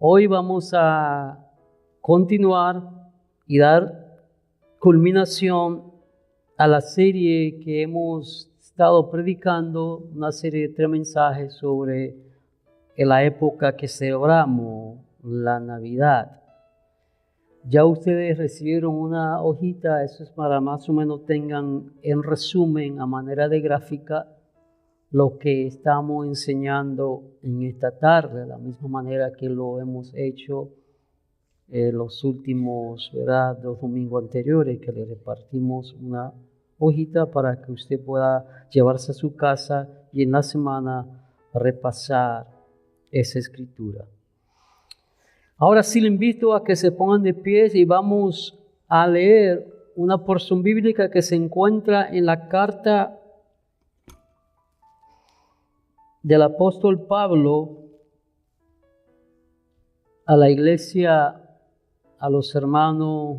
Hoy vamos a continuar y dar culminación a la serie que hemos estado predicando, una serie de 3 mensajes sobre la época que celebramos, la Navidad. Ya ustedes recibieron una hojita, eso es para más o menos tengan en resumen, a manera de gráfica, lo que estamos enseñando en esta tarde, de la misma manera que lo hemos hecho los últimos, 2 domingos anteriores, que le repartimos una hojita para que usted pueda llevarse a su casa y en la semana repasar esa escritura. Ahora sí le invito a que se pongan de pie y vamos a leer una porción bíblica que se encuentra en la carta del apóstol Pablo a la iglesia, a los hermanos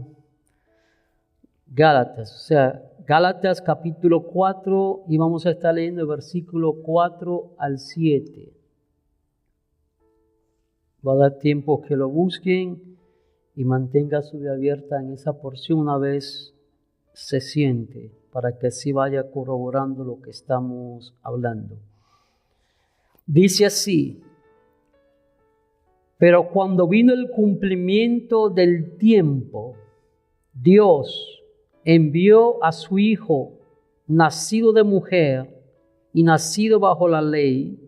Gálatas. O sea, Gálatas capítulo 4 y vamos a estar leyendo el versículo 4 al 7. Va a dar tiempo que lo busquen y mantenga su vida abierta en esa porción una vez se siente, para que así vaya corroborando lo que estamos hablando. Dice así: pero cuando vino el cumplimiento del tiempo, Dios envió a su Hijo, nacido de mujer y nacido bajo la ley,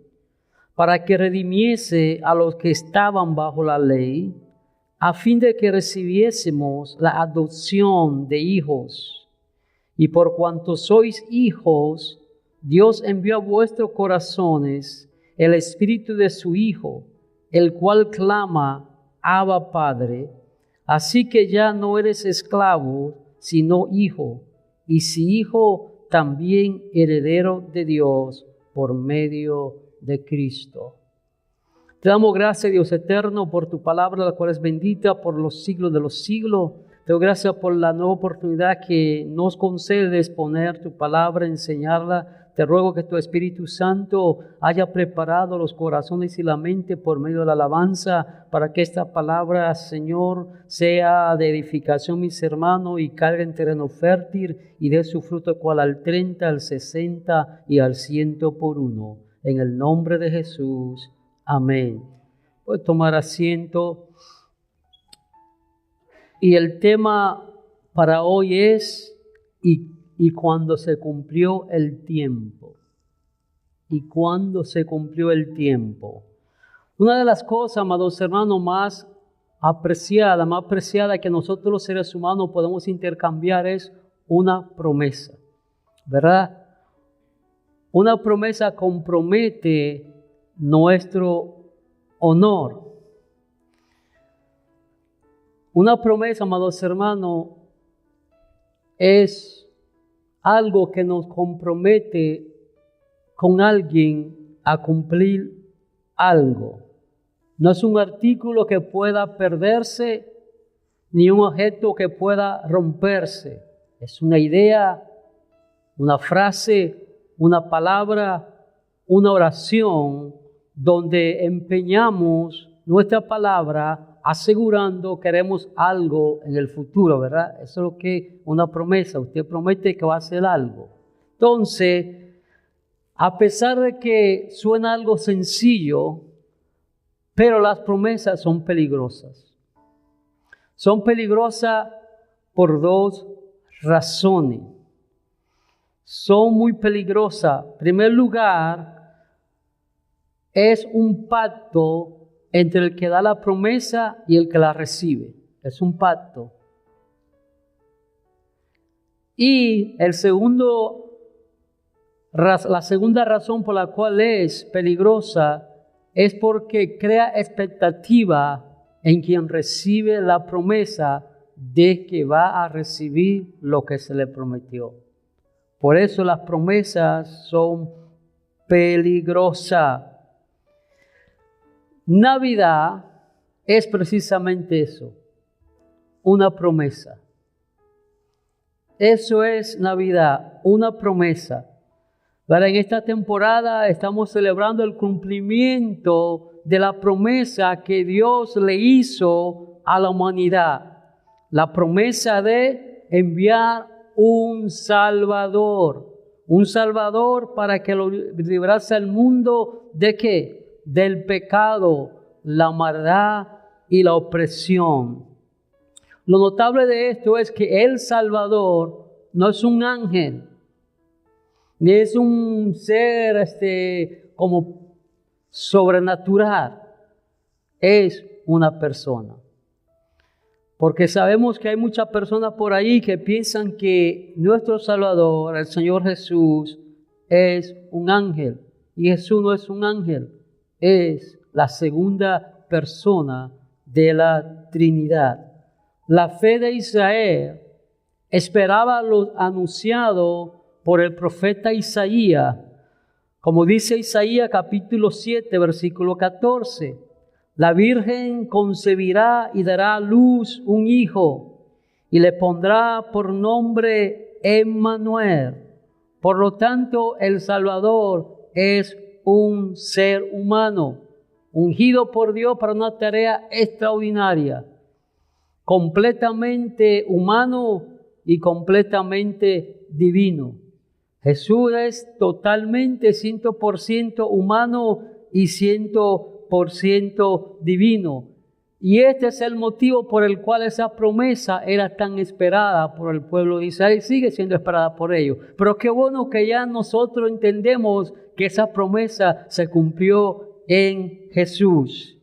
para que redimiese a los que estaban bajo la ley, a fin de que recibiésemos la adopción de hijos. Y por cuanto sois hijos, Dios envió a vuestros corazones el Espíritu de su Hijo, el cual clama, Abba, Padre. Así que ya no eres esclavo, sino hijo, y si hijo, también heredero de Dios por medio de Cristo. Te damos gracias, Dios eterno, por tu palabra, la cual es bendita por los siglos de los siglos. Te doy gracias por la nueva oportunidad que nos concede de exponer tu palabra, enseñarla. Te ruego que tu Espíritu Santo haya preparado los corazones y la mente por medio de la alabanza, para que esta palabra, Señor, sea de edificación, mis hermanos, y caiga en terreno fértil y dé su fruto, cual al 30, al 60 y al 100 por uno. En el nombre de Jesús. Amén. Puede tomar asiento. Y el tema para hoy es y cuando se cumplió el tiempo. Y cuando se cumplió el tiempo. Una de las cosas, amados hermanos, más apreciada que nosotros los seres humanos podemos intercambiar es una promesa, ¿verdad? Una promesa compromete nuestro honor. Una promesa, amados hermanos, es algo que nos compromete con alguien a cumplir algo. No es un artículo que pueda perderse, ni un objeto que pueda romperse. Es una idea, una frase, una palabra, una oración, donde empeñamos nuestra palabra asegurando que queremos algo en el futuro, ¿verdad? Eso es lo que es una promesa. Usted promete que va a hacer algo. Entonces, a pesar de que suena algo sencillo, pero las promesas son peligrosas. Son peligrosas por 2 razones. Son muy peligrosas. En primer lugar, es un pacto entre el que da la promesa y el que la recibe. Es un pacto. Y la segunda razón por la cual es peligrosa es porque crea expectativa en quien recibe la promesa de que va a recibir lo que se le prometió. Por eso las promesas son peligrosas. Navidad es precisamente eso, una promesa. Eso es Navidad, una promesa. Pero en esta temporada estamos celebrando el cumplimiento de la promesa que Dios le hizo a la humanidad. La promesa de enviar un Salvador para que lo librase al mundo ¿de qué? Del pecado, la maldad y la opresión. Lo notable de esto es que el Salvador no es un ángel, ni es un ser como sobrenatural, es una persona. Porque sabemos que hay muchas personas por ahí que piensan que nuestro Salvador, el Señor Jesús, es un ángel. Y Jesús no es un ángel, es la segunda persona de la Trinidad. La fe de Israel esperaba lo anunciado por el profeta Isaías. Como dice Isaías capítulo 7, versículo 14. La Virgen concebirá y dará a luz un hijo y le pondrá por nombre Emmanuel. Por lo tanto, el Salvador es un ser humano, ungido por Dios para una tarea extraordinaria, completamente humano y completamente divino. Jesús es totalmente 100% humano y 100% divino. Y este es el motivo por el cual esa promesa era tan esperada por el pueblo de Israel y sigue siendo esperada por ellos. Pero qué bueno que ya nosotros entendemos que esa promesa se cumplió en Jesús.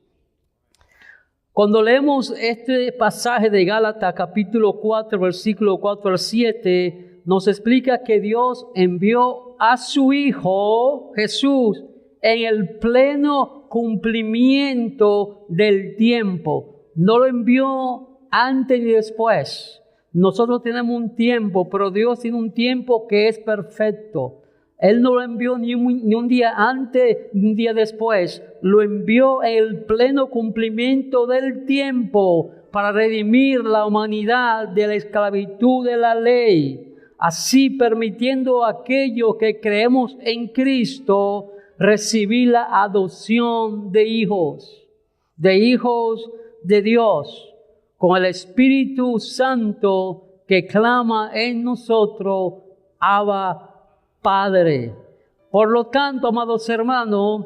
Cuando leemos este pasaje de Gálatas capítulo 4, versículo 4 al 7, nos explica que Dios envió a su Hijo Jesús en el pleno cumplimiento del tiempo. No lo envió antes ni después. Nosotros tenemos un tiempo, pero Dios tiene un tiempo que es perfecto. Él no lo envió ni un día antes ni un día después. Lo envió en el pleno cumplimiento del tiempo para redimir la humanidad de la esclavitud de la ley. Así permitiendo a aquellos que creemos en Cristo recibir la adopción de hijos de Dios, con el Espíritu Santo que clama en nosotros, Abba, Padre. Por lo tanto, amados hermanos,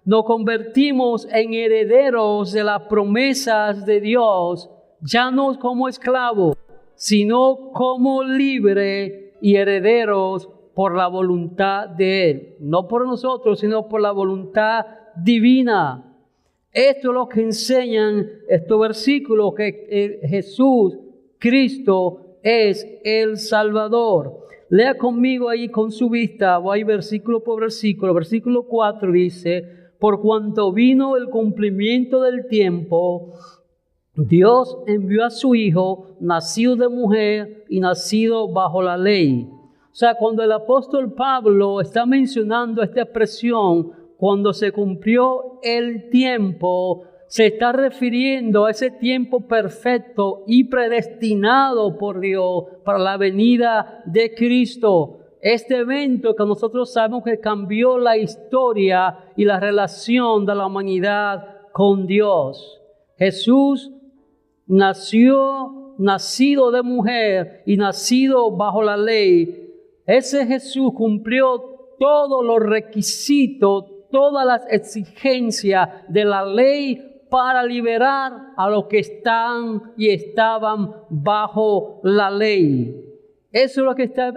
nos convertimos en herederos de las promesas de Dios, ya no como esclavos, sino como libres y herederos por la voluntad de Él. No por nosotros, sino por la voluntad divina. Esto es lo que enseñan estos versículos, que Jesús, Cristo, es el Salvador. Lea conmigo ahí con su vista, voy versículo por versículo. Versículo 4 dice: por cuanto vino el cumplimiento del tiempo, Dios envió a su Hijo, nacido de mujer y nacido bajo la ley. O sea, cuando el apóstol Pablo está mencionando esta expresión, cuando se cumplió el tiempo, se está refiriendo a ese tiempo perfecto y predestinado por Dios para la venida de Cristo. Este evento que nosotros sabemos que cambió la historia y la relación de la humanidad con Dios. Jesús nacido de mujer y nacido bajo la ley. Ese Jesús cumplió todos los requisitos, todas las exigencias de la ley para liberar a los que están y estaban bajo la ley. Eso es lo que está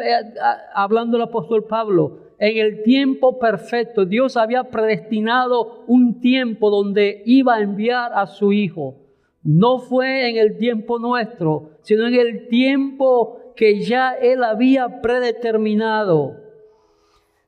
hablando el apóstol Pablo. En el tiempo perfecto, Dios había predestinado un tiempo donde iba a enviar a su Hijo. No fue en el tiempo nuestro, sino en el tiempo que ya Él había predeterminado.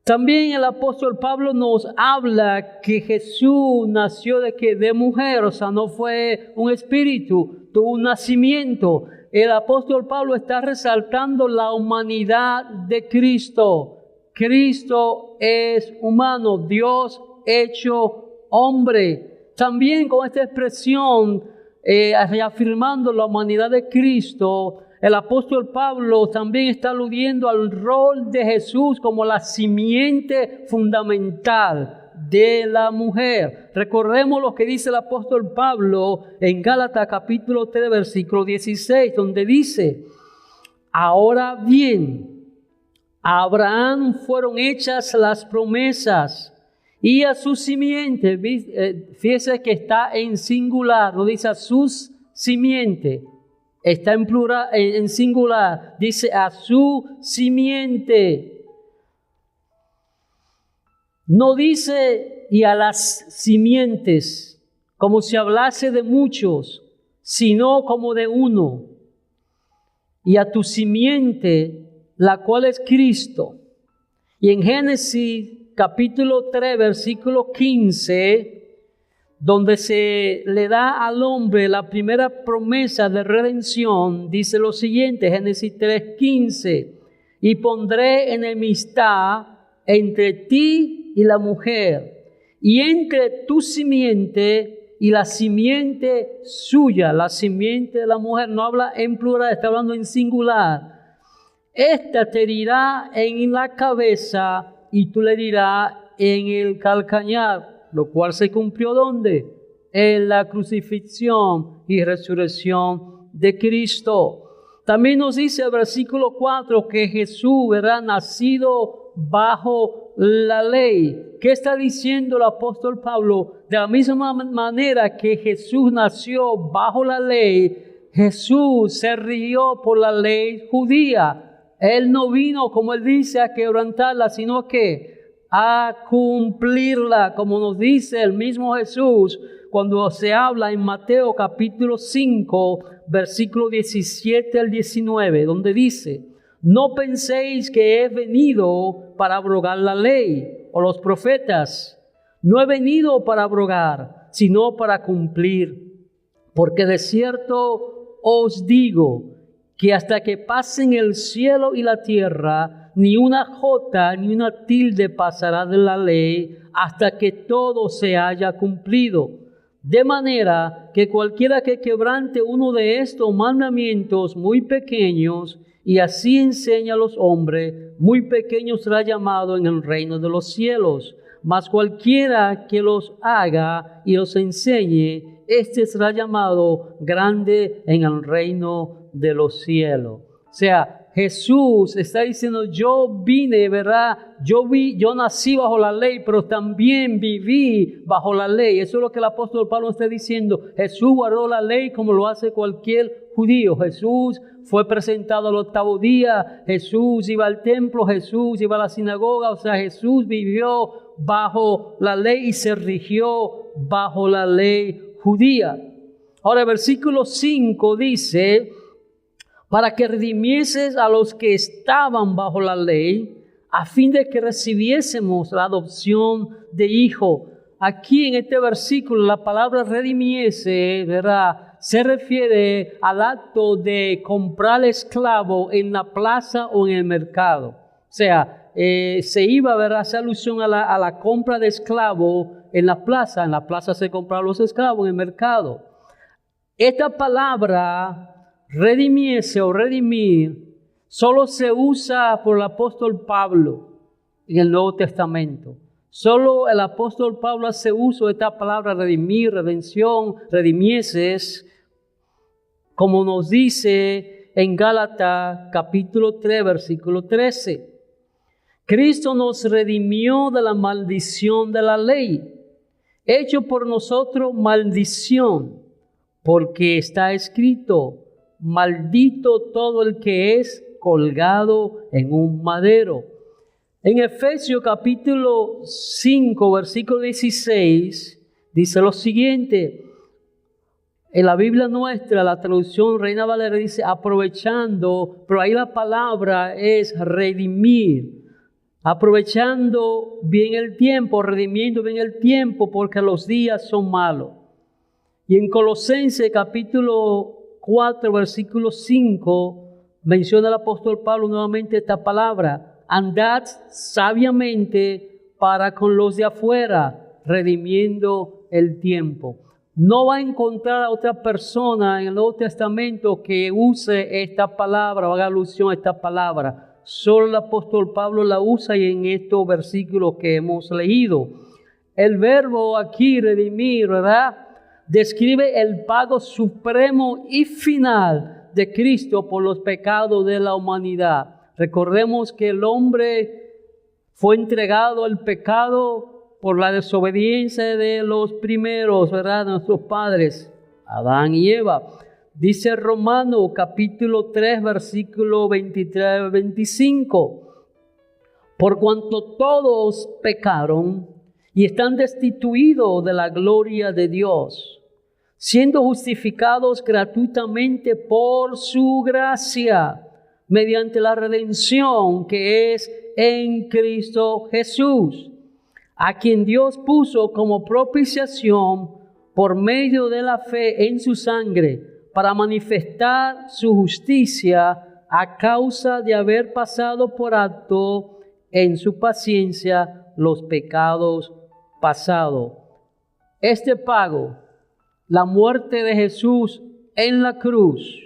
También el apóstol Pablo nos habla que Jesús nació de mujer, o sea, no fue un espíritu, tuvo un nacimiento. El apóstol Pablo está resaltando la humanidad de Cristo. Cristo es humano, Dios hecho hombre. También con esta expresión, reafirmando la humanidad de Cristo, el apóstol Pablo también está aludiendo al rol de Jesús como la simiente fundamental, de la mujer. Recordemos lo que dice el apóstol Pablo en Gálatas capítulo 3, versículo 16, donde dice: ahora bien, a Abraham fueron hechas las promesas y a su simiente. Fíjese que está en singular, no dice a sus simiente, está en plural, en singular, dice a su simiente. No dice y a las simientes, como si hablase de muchos, sino como de uno. Y a tu simiente, la cual es Cristo. Y en Génesis capítulo 3, versículo 15, donde se le da al hombre la primera promesa de redención, dice lo siguiente, Génesis 3, 15: y pondré enemistad entre ti y la mujer, y entre tu simiente y la simiente suya. La simiente de la mujer no habla en plural, está hablando en singular. Esta te herirá en la cabeza y tú le herirás en el calcañar, lo cual se cumplió ¿dónde? En la crucifixión y resurrección de Cristo. También nos dice el versículo 4 que Jesús era nacido bajo la ley. ¿Qué está diciendo el apóstol Pablo? De la misma manera que Jesús nació bajo la ley, Jesús se rigió por la ley judía. Él no vino, como él dice, a quebrantarla, sino que a cumplirla, como nos dice el mismo Jesús cuando se habla en Mateo capítulo 5, versículo 17 al 19, donde dice: no penséis que he venido para abrogar la ley o los profetas. No he venido para abrogar, sino para cumplir. Porque de cierto os digo que hasta que pasen el cielo y la tierra, ni una jota ni una tilde pasará de la ley hasta que todo se haya cumplido. De manera que cualquiera que quebrante uno de estos mandamientos muy pequeños y así enseña a los hombres, muy pequeño será llamado en el reino de los cielos. Mas cualquiera que los haga y los enseñe, este será llamado grande en el reino de los cielos. O sea, Jesús está diciendo: yo vine, ¿verdad? Yo nací bajo la ley, pero también viví bajo la ley. Eso es lo que el apóstol Pablo está diciendo. Jesús guardó la ley como lo hace cualquier judío. Jesús fue presentado al octavo día. Jesús iba al templo. Jesús iba a la sinagoga. O sea, Jesús vivió bajo la ley y se rigió bajo la ley judía. Ahora el versículo 5 dice: para que redimieses a los que estaban bajo la ley, a fin de que recibiésemos la adopción de hijo. Aquí en este versículo la palabra redimiese, ¿verdad?, se refiere al acto de comprar esclavo en la plaza o en el mercado. O sea, se iba, ¿verdad?, hacer alusión a la compra de esclavo en la plaza. En la plaza se compraban los esclavos, en el mercado. Esta palabra redimiese o redimir solo se usa por el apóstol Pablo en el Nuevo Testamento. Solo el apóstol Pablo hace uso de esta palabra redimir, redención, redimieses, como nos dice en Gálatas capítulo 3, versículo 13. Cristo nos redimió de la maldición de la ley, hecho por nosotros maldición, porque está escrito: maldito todo el que es colgado en un madero. En Efesios capítulo 5, versículo 16, dice lo siguiente. En la Biblia nuestra, la traducción Reina Valera dice aprovechando, pero ahí la palabra es redimir. Aprovechando bien el tiempo, redimiendo bien el tiempo, porque los días son malos. Y en Colosenses capítulo 4, versículo 5, menciona el apóstol Pablo nuevamente esta palabra: andad sabiamente para con los de afuera, redimiendo el tiempo. No va a encontrar a otra persona en el Nuevo Testamento que use esta palabra o haga alusión a esta palabra. Solo el apóstol Pablo la usa y en estos versículos que hemos leído. El verbo aquí, redimir, ¿verdad?, describe el pago supremo y final de Cristo por los pecados de la humanidad. Recordemos que el hombre fue entregado al pecado por la desobediencia de los primeros, ¿verdad?, nuestros padres, Adán y Eva. Dice Romanos capítulo 3, versículo 23-25. Por cuanto todos pecaron y están destituidos de la gloria de Dios, siendo justificados gratuitamente por su gracia, mediante la redención que es en Cristo Jesús, a quien Dios puso como propiciación por medio de la fe en su sangre, para manifestar su justicia a causa de haber pasado por alto en su paciencia los pecados pasados. Este pago, la muerte de Jesús en la cruz,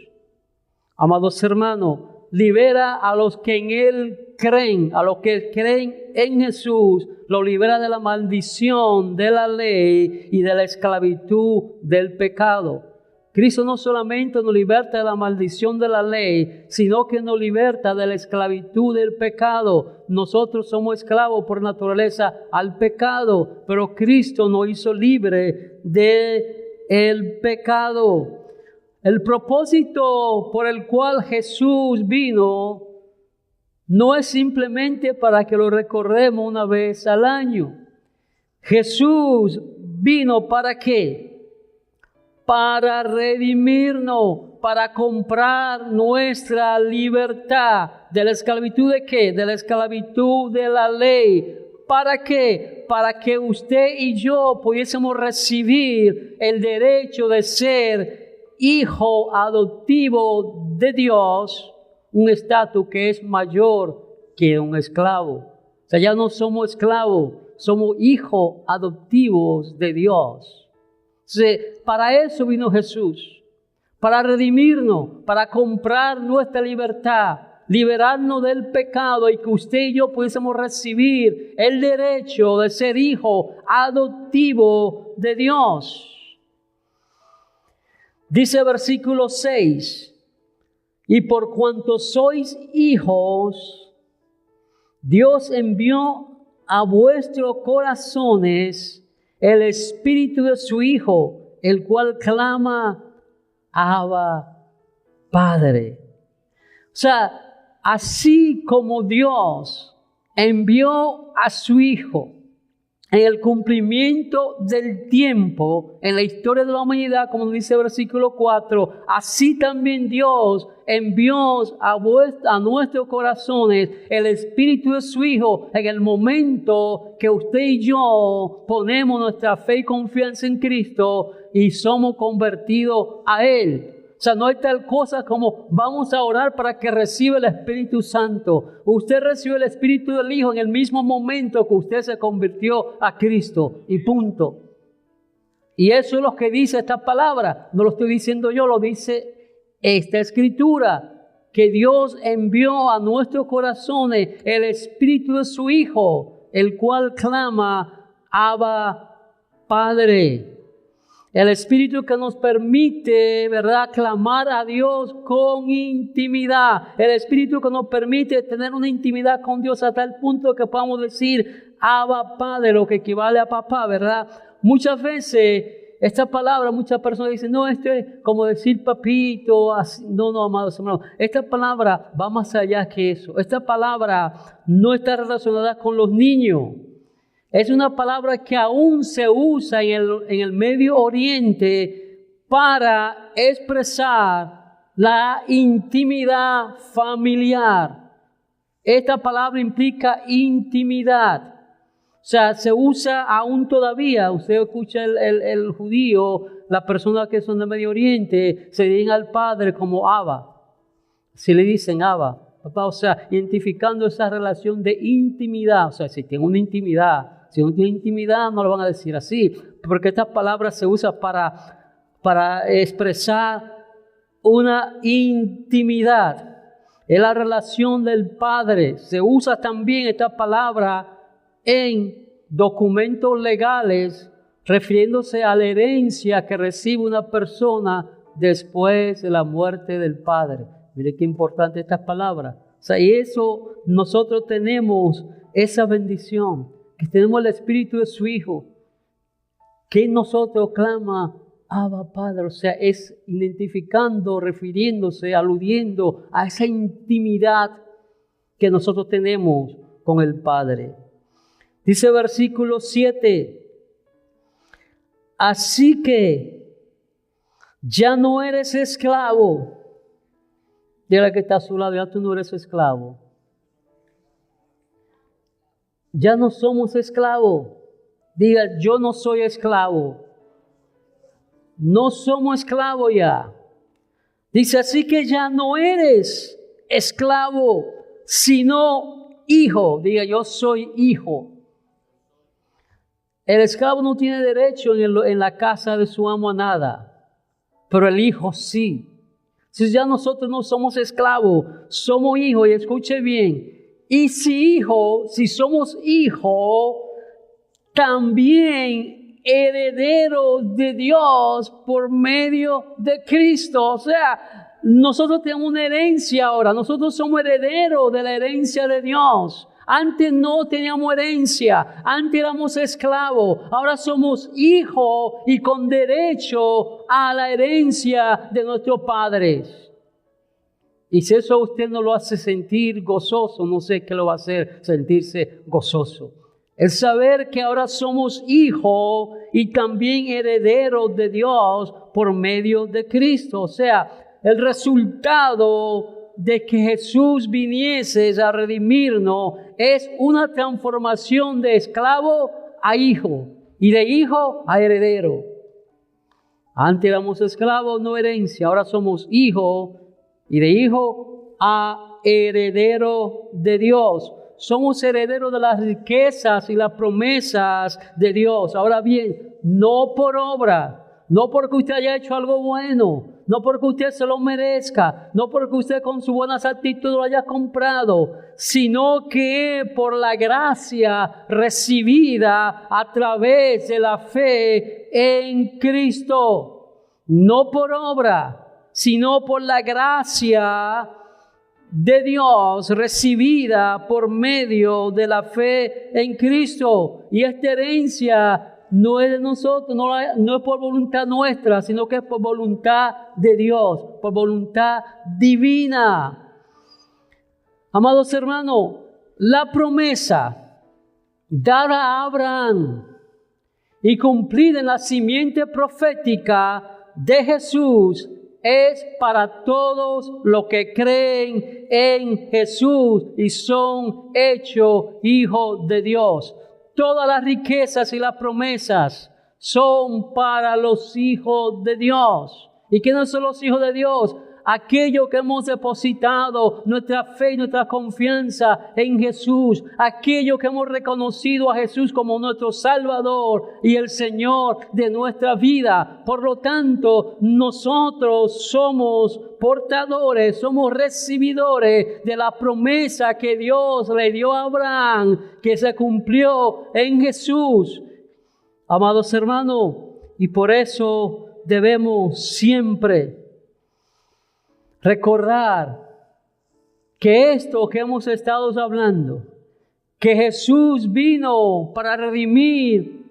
amados hermanos, libera a los que en Él creen, a los que creen en Jesús, lo libera de la maldición de la ley y de la esclavitud del pecado. Cristo no solamente nos liberta de la maldición de la ley, sino que nos liberta de la esclavitud del pecado. Nosotros somos esclavos por naturaleza al pecado, pero Cristo nos hizo libre del pecado. El propósito por el cual Jesús vino no es simplemente para que lo recordemos una vez al año. Jesús vino ¿para qué? Para redimirnos, para comprar nuestra libertad de la esclavitud ¿de qué? De la esclavitud de la ley. ¿Para qué? Para que usted y yo pudiésemos recibir el derecho de ser hijo adoptivo de Dios, un estatus que es mayor que un esclavo. O sea, ya no somos esclavos, somos hijos adoptivos de Dios. Entonces, para eso vino Jesús, para redimirnos, para comprar nuestra libertad, liberarnos del pecado y que usted y yo pudiésemos recibir el derecho de ser hijo adoptivo de Dios. Dice versículo 6, y por cuanto sois hijos, Dios envió a vuestros corazones el espíritu de su Hijo, el cual clama, Abba, Padre. O sea, así como Dios envió a su Hijo en el cumplimiento del tiempo, en la historia de la humanidad, como dice el versículo 4, así también Dios envió a nuestros corazones el Espíritu de su Hijo en el momento que usted y yo ponemos nuestra fe y confianza en Cristo y somos convertidos a Él. O sea, no hay tal cosa como vamos a orar para que reciba el Espíritu Santo. Usted recibe el Espíritu del Hijo en el mismo momento que usted se convirtió a Cristo y punto. Y eso es lo que dice esta palabra. No lo estoy diciendo yo, lo dice esta Escritura. Que Dios envió a nuestros corazones el Espíritu de su Hijo, el cual clama, Abba, Padre. El Espíritu que nos permite, ¿verdad?, clamar a Dios con intimidad. El Espíritu que nos permite tener una intimidad con Dios hasta el punto que podamos decir Abba Padre, lo que equivale a papá, ¿verdad? Muchas veces esta palabra, muchas personas dicen, no, esto es como decir papito. Así. No, amados hermanos. Esta palabra va más allá que eso. Esta palabra no está relacionada con los niños. Es una palabra que aún se usa en el Medio Oriente para expresar la intimidad familiar. Esta palabra implica intimidad. O sea, se usa aún todavía. Usted escucha el judío, las personas que son del Medio Oriente, se dirigen al Padre como Abba. Si le dicen Abba, papá, o sea, identificando esa relación de intimidad. O sea, si tiene una intimidad. Si no tiene intimidad, no lo van a decir así, porque esta palabra se usa para expresar una intimidad. Es la relación del Padre. Se usa también esta palabra en documentos legales refiriéndose a la herencia que recibe una persona después de la muerte del padre. Mire qué importante estas palabras. O sea, y eso nosotros tenemos esa bendición, que tenemos el Espíritu de su Hijo, que en nosotros clama, Abba Padre. O sea, es identificando, refiriéndose, aludiendo a esa intimidad que nosotros tenemos con el Padre. Dice versículo 7, así que ya no eres esclavo. Dile que está a su lado, ya tú no eres esclavo. Ya no somos esclavos. Diga, yo no soy esclavo. No somos esclavos ya. Dice, así que ya no eres esclavo, sino hijo. Diga, yo soy hijo. El esclavo no tiene derecho en la casa de su amo a nada, pero el hijo sí. Si ya nosotros no somos esclavos, somos hijos, y escuche bien, y si somos hijos, también herederos de Dios por medio de Cristo. O sea, nosotros tenemos una herencia ahora, nosotros somos herederos de la herencia de Dios. Antes no teníamos herencia, antes éramos esclavos, ahora somos hijos y con derecho a la herencia de nuestros padres. Y si eso a usted no lo hace sentir gozoso, no sé qué lo va a hacer sentirse gozoso. El saber que ahora somos hijos y también herederos de Dios por medio de Cristo. O sea, el resultado de que Jesús viniese a redimirnos es una transformación de esclavo a hijo y de hijo a heredero. Antes éramos esclavos, no herencia, ahora somos hijos y de hijo a heredero de Dios. Somos herederos de las riquezas y las promesas de Dios. Ahora bien, no por obra, no porque usted haya hecho algo bueno, no porque usted se lo merezca, no porque usted con sus buenas actitudes lo haya comprado, sino que por la gracia recibida a través de la fe en Cristo. No por obra, sino por la gracia de Dios recibida por medio de la fe en Cristo. Y esta herencia no es de nosotros, no es por voluntad nuestra, sino que es por voluntad de Dios, por voluntad divina. Amados hermanos, la promesa dada a Abraham y cumplida en la simiente profética de Jesús es para todos los que creen en Jesús y son hechos hijos de Dios. Todas las riquezas y las promesas son para los hijos de Dios. ¿Y quiénes son los hijos de Dios? Aquellos que hemos depositado nuestra fe y nuestra confianza en Jesús. Aquellos que hemos reconocido a Jesús como nuestro Salvador y el Señor de nuestra vida. Por lo tanto, nosotros somos portadores, somos recibidores de la promesa que Dios le dio a Abraham, que se cumplió en Jesús. Amados hermanos, y por eso debemos siempre recordar que esto que hemos estado hablando, que Jesús vino para redimir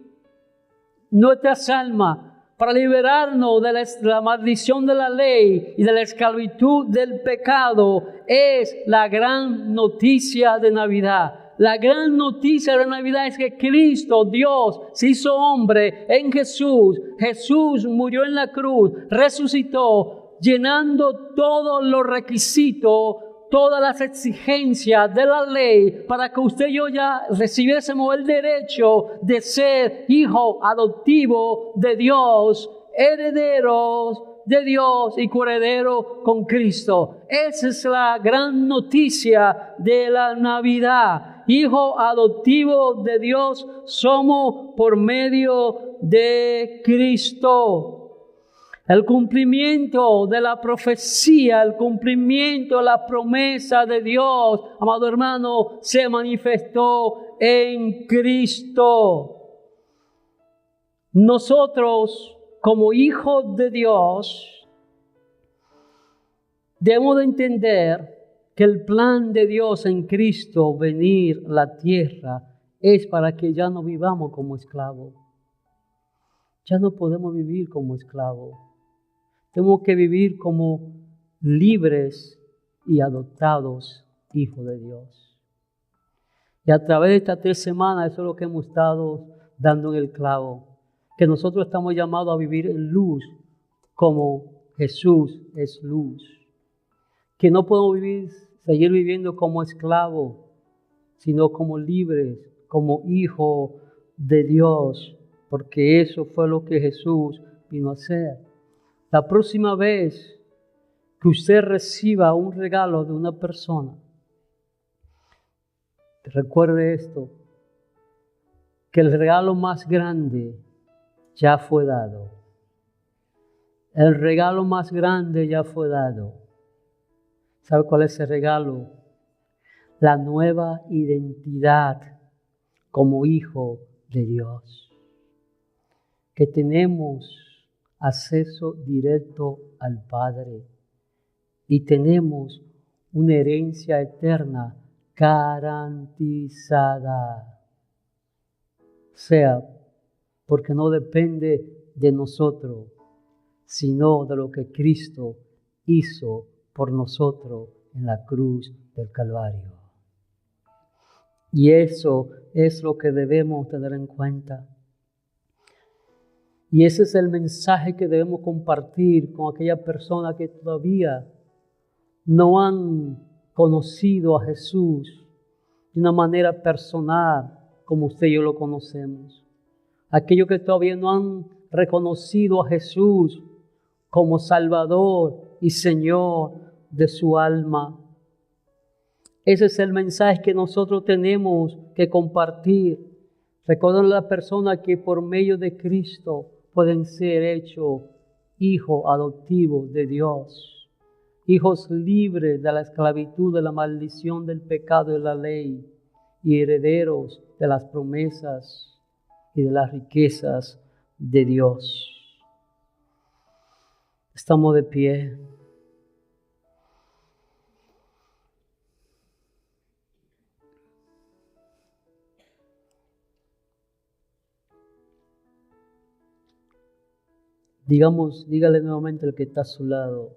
nuestras almas, para liberarnos de la maldición de la ley y de la esclavitud del pecado, es la gran noticia de Navidad. La gran noticia de Navidad es que Cristo, Dios, se hizo hombre en Jesús. Jesús murió en la cruz, resucitó, llenando todos los requisitos, todas las exigencias de la ley para que usted y yo ya recibiésemos el derecho de ser hijo adoptivo de Dios, herederos de Dios y coherederos con Cristo. Esa es la gran noticia de la Navidad. Hijo adoptivo de Dios somos por medio de Cristo. El cumplimiento de la profecía, el cumplimiento de la promesa de Dios, amado hermano, se manifestó en Cristo. Nosotros, como hijos de Dios, debemos de entender que el plan de Dios en Cristo venir a la tierra es para que ya no vivamos como esclavos. Ya no podemos vivir como esclavos. Tenemos que vivir como libres y adoptados hijos de Dios. Y a través de estas 3 semanas, eso es lo que hemos estado dando en el clavo. Que nosotros estamos llamados a vivir en luz como Jesús es luz. Que no podemos seguir viviendo como esclavos, sino como libres, como hijos de Dios. Porque eso fue lo que Jesús vino a hacer. La próxima vez que usted reciba un regalo de una persona, recuerde esto, que el regalo más grande ya fue dado. El regalo más grande ya fue dado. ¿Sabe cuál es el regalo? La nueva identidad como hijo de Dios. Que tenemos acceso directo al Padre y tenemos una herencia eterna garantizada. O sea, porque no depende de nosotros, sino de lo que Cristo hizo por nosotros en la cruz del Calvario. Y eso es lo que debemos tener en cuenta. Y ese es el mensaje que debemos compartir con aquellas personas que todavía no han conocido a Jesús de una manera personal como usted y yo lo conocemos. Aquellos que todavía no han reconocido a Jesús como Salvador y Señor de su alma. Ese es el mensaje que nosotros tenemos que compartir. Recuerden a las personas que por medio de Cristo pueden ser hechos hijos adoptivos de Dios, hijos libres de la esclavitud, de la maldición del pecado y de la ley, y herederos de las promesas y de las riquezas de Dios. Estamos de pie. Dígale nuevamente al que está a su lado,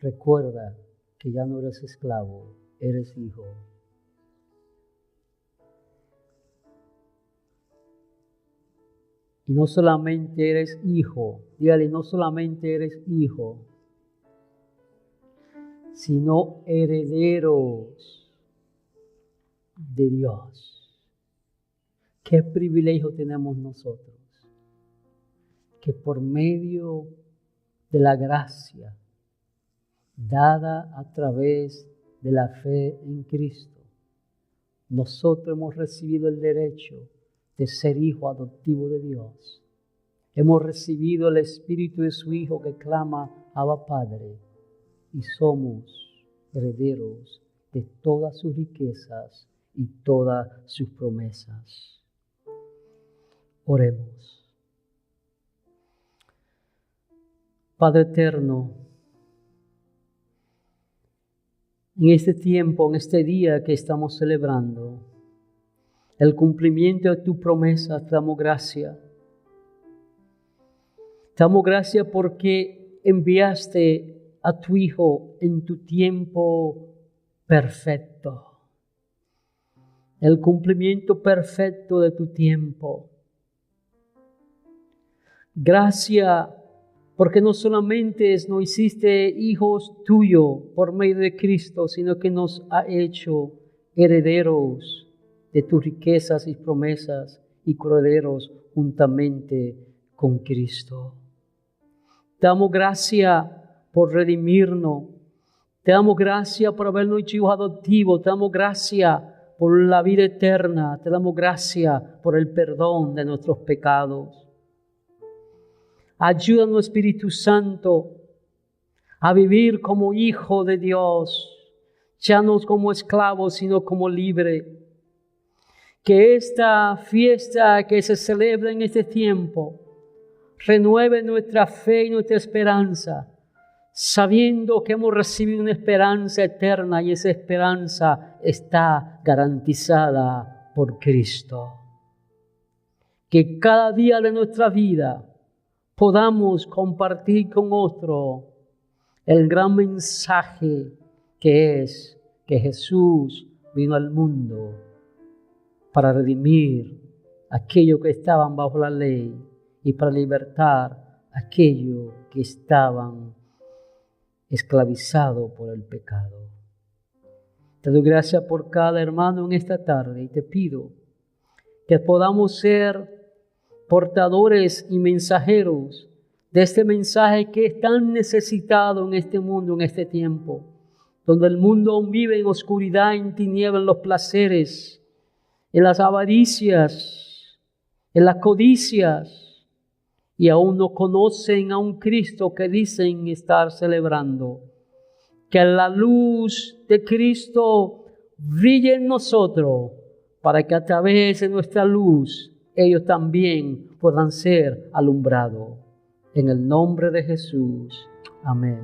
recuerda que ya no eres esclavo, eres hijo. Y no solamente eres hijo, dígale, no solamente eres hijo, sino herederos de Dios. ¿Qué privilegio tenemos nosotros? Que por medio de la gracia dada a través de la fe en Cristo, nosotros hemos recibido el derecho de ser hijo adoptivo de Dios. Hemos recibido el Espíritu de su Hijo que clama, Abba Padre, y somos herederos de todas sus riquezas y todas sus promesas. Oremos. Padre eterno, en este tiempo, en este día que estamos celebrando, el cumplimiento de tu promesa, te damos gracias. Te damos gracias porque enviaste a tu Hijo en tu tiempo perfecto. El cumplimiento perfecto de tu tiempo. Gracias porque no solamente nos hiciste hijos tuyos por medio de Cristo, sino que nos ha hecho herederos de tus riquezas y promesas y herederos juntamente con Cristo. Te damos gracias por redimirnos. Te damos gracias por habernos hecho hijos adoptivos. Te damos gracias por la vida eterna. Te damos gracias por el perdón de nuestros pecados. Ayúdanos, Espíritu Santo, a vivir como hijo de Dios, ya no como esclavos, sino como libres. Que esta fiesta que se celebra en este tiempo renueve nuestra fe y nuestra esperanza, sabiendo que hemos recibido una esperanza eterna y esa esperanza está garantizada por Cristo. Que cada día de nuestra vida podamos compartir con otro el gran mensaje que es que Jesús vino al mundo para redimir a aquellos que estaban bajo la ley y para libertar a aquellos que estaban esclavizados por el pecado. Te doy gracias por cada hermano en esta tarde y te pido que podamos ser portadores y mensajeros de este mensaje que es tan necesitado en este mundo, en este tiempo, donde el mundo aún vive en oscuridad, en tinieblas, en los placeres, en las avaricias, en las codicias, y aún no conocen a un Cristo que dicen estar celebrando. Que la luz de Cristo brille en nosotros, para que a través de nuestra luz ellos también puedan ser alumbrados. En el nombre de Jesús. Amén.